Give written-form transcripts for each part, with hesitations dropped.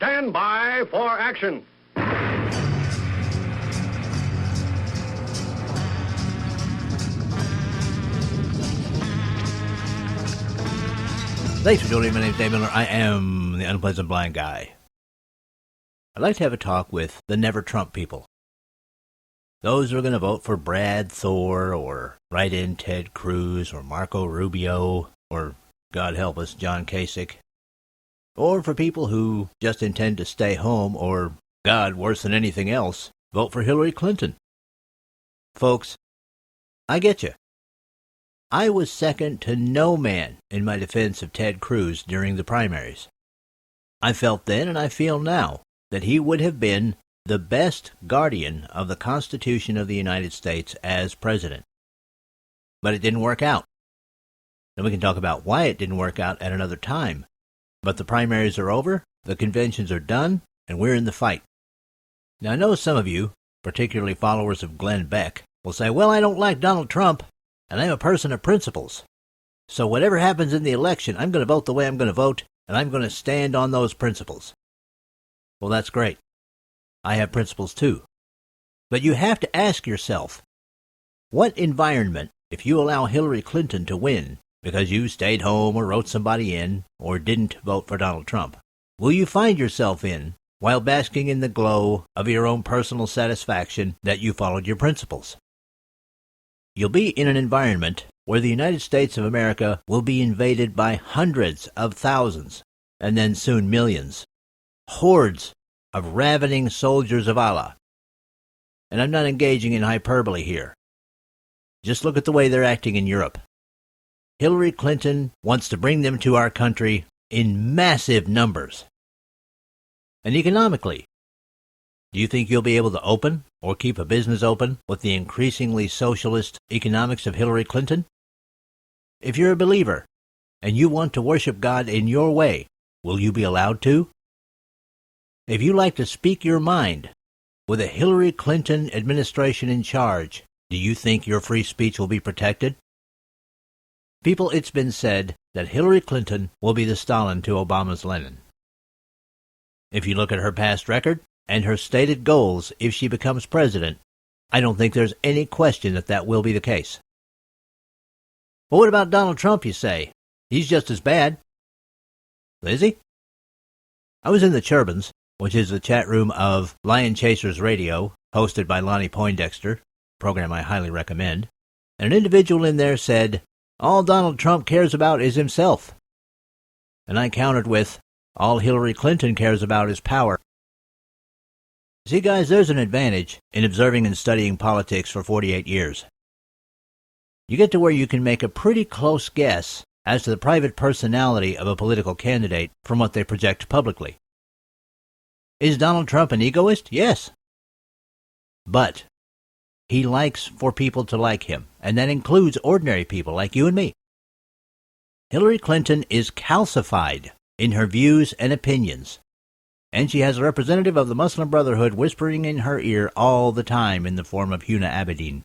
stand by for action. Thanks for joining me. My name is Dave Miller. I am the Unpleasant Blind Guy. I'd like to have a talk with the Never Trump people. Those who are going to vote for Brad Thor or write-in Ted Cruz or Marco Rubio or, God help us, John Kasich. Or for people who just intend to stay home or, God, worse than anything else, vote for Hillary Clinton. Folks, I get you. I was second to no man in my defense of Ted Cruz during the primaries. I felt then, and I feel now, that he would have been the best guardian of the Constitution of the United States as president. But it didn't work out. And we can talk about why it didn't work out at another time. But the primaries are over, the conventions are done, and we're in the fight. Now I know some of you, particularly followers of Glenn Beck, will say, well, I don't like Donald Trump, and I'm a person of principles. So whatever happens in the election, I'm going to vote the way I'm going to vote, and I'm going to stand on those principles. Well, that's great. I have principles too. But you have to ask yourself, what environment, if you allow Hillary Clinton to win because you stayed home or wrote somebody in or didn't vote for Donald Trump, will you find yourself in while basking in the glow of your own personal satisfaction that you followed your principles? You'll be in an environment where the United States of America will be invaded by hundreds of thousands, and then soon millions, hordes of ravening soldiers of Allah. And I'm not engaging in hyperbole here. Just look at the way they're acting in Europe. Hillary Clinton wants to bring them to our country in massive numbers. And economically, do you think you'll be able to open or keep a business open with the increasingly socialist economics of Hillary Clinton? If you're a believer and you want to worship God in your way, will you be allowed to? If you like to speak your mind with a Hillary Clinton administration in charge, do you think your free speech will be protected? People, it's been said that Hillary Clinton will be the Stalin to Obama's Lenin. If you look at her past record and her stated goals if she becomes president, I don't think there's any question that that will be the case. Well, what about Donald Trump, you say? He's just as bad. Is he? I was in the Churbans, which is the chat room of Lion Chasers Radio, hosted by Lonnie Poindexter, program I highly recommend, and an individual in there said, all Donald Trump cares about is himself. And I countered with, all Hillary Clinton cares about is power. See, guys, there's an advantage in observing and studying politics for 48 years. You get to where you can make a pretty close guess as to the private personality of a political candidate from what they project publicly. Is Donald Trump an egoist? Yes. But he likes for people to like him, and that includes ordinary people like you and me. Hillary Clinton is calcified in her views and opinions, and she has a representative of the Muslim Brotherhood whispering in her ear all the time in the form of Huna Abedin.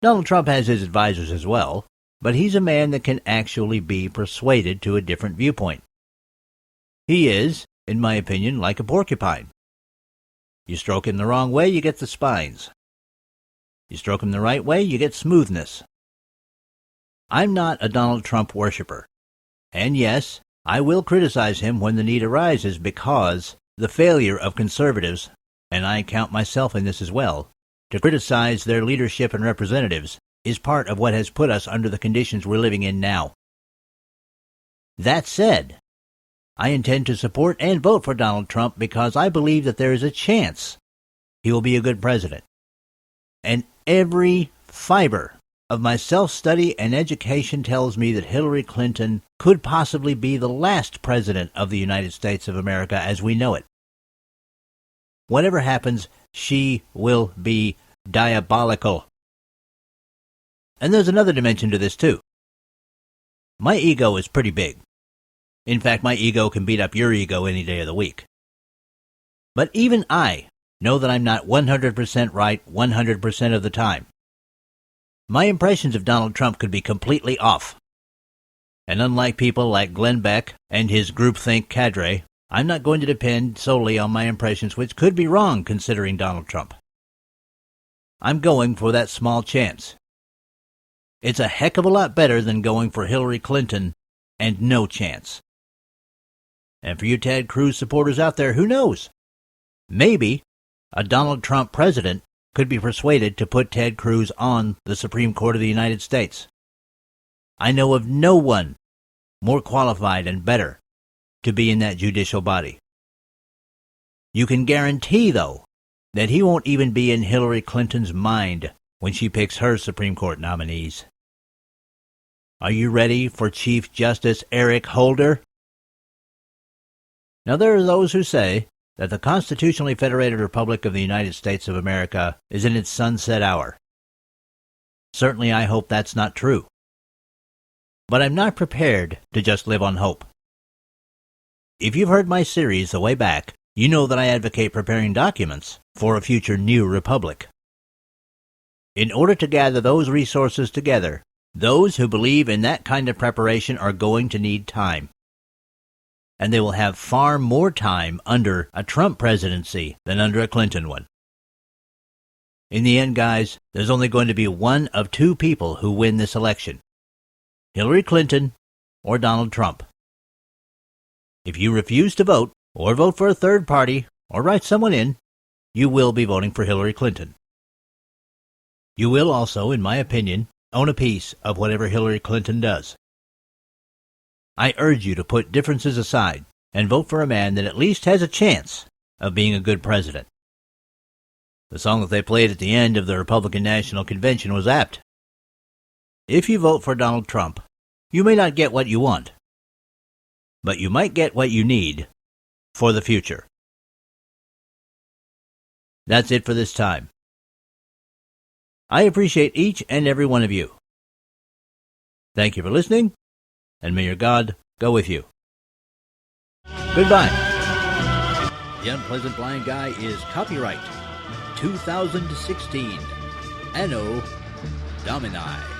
Donald Trump has his advisors as well, but he's a man that can actually be persuaded to a different viewpoint. He is, in my opinion, like a porcupine. You stroke him the wrong way, you get the spines. You stroke him the right way, you get smoothness. I'm not a Donald Trump worshiper. And yes, I will criticize him when the need arises because the failure of conservatives, and I count myself in this as well, to criticize their leadership and representatives is part of what has put us under the conditions we're living in now. That said, I intend to support and vote for Donald Trump because I believe that there is a chance he will be a good president. And every fiber of my self-study and education tells me that Hillary Clinton could possibly be the last president of the United States of America as we know it. Whatever happens, she will be diabolical. And there's another dimension to this, too. My ego is pretty big. In fact, my ego can beat up your ego any day of the week. But even I know that I'm not 100% right 100% of the time. My impressions of Donald Trump could be completely off. And unlike people like Glenn Beck and his groupthink cadre, I'm not going to depend solely on my impressions, which could be wrong considering Donald Trump. I'm going for that small chance. It's a heck of a lot better than going for Hillary Clinton and no chance. And for you Ted Cruz supporters out there, who knows? Maybe a Donald Trump president could be persuaded to put Ted Cruz on the Supreme Court of the United States. I know of no one more qualified and better to be in that judicial body. You can guarantee, though, that he won't even be in Hillary Clinton's mind when she picks her Supreme Court nominees. Are you ready for Chief Justice Eric Holder? Now, there are those who say that the constitutionally federated Republic of the United States of America is in its sunset hour. Certainly, I hope that's not true. But I'm not prepared to just live on hope. If you've heard my series the way back, you know that I advocate preparing documents for a future new republic. In order to gather those resources together, those who believe in that kind of preparation are going to need time. And they will have far more time under a Trump presidency than under a Clinton one. In the end, guys, there's only going to be one of two people who win this election: Hillary Clinton or Donald Trump. If you refuse to vote, or vote for a third party, or write someone in, you will be voting for Hillary Clinton. You will also, in my opinion, own a piece of whatever Hillary Clinton does. I urge you to put differences aside and vote for a man that at least has a chance of being a good president. The song that they played at the end of the Republican National Convention was apt. If you vote for Donald Trump, you may not get what you want, but you might get what you need for the future. That's it for this time. I appreciate each and every one of you. Thank you for listening, and may your God go with you. Goodbye. The Unpleasant Blind Guy is copyright 2016 Anno Domini.